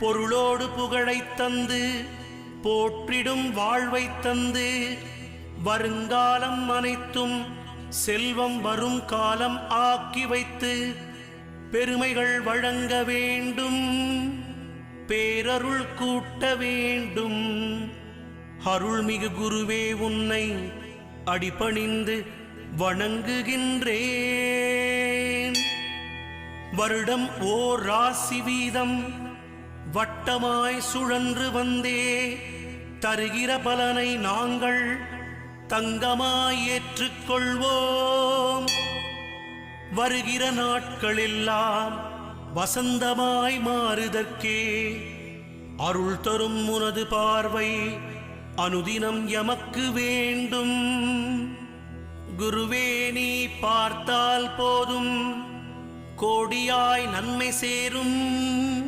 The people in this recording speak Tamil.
பொருளோடு புகழைத் தந்து போற்றிடும் வாழ்வைத் தந்து வருங்காலம் அனைத்தும் செல்வம் வரும் காலம் ஆக்கி வைத்து பெருமைகள் வழங்க வேண்டும், பேரருள் கூட்ட வேண்டும். அருள்மிகு குருவே உன்னை அடிபணிந்து வணங்குகின்றேன். வருடம் ஓர் ராசி வீதம் வட்டமாய் சுழன்று வந்தே தருகிற பலனை நாங்கள் தங்கமாய் ஏற்றுக்கொள்வோம். வருகிற நாட்களெல்லாம் வசந்தமாய் மாறுதற்கே அருள் தரும் உனது பார்வை அனுதினம் எமக்கு வேண்டும். குருவே நீ பார்த்தால் போதும் கோடியாய் நன்மை சேரும்.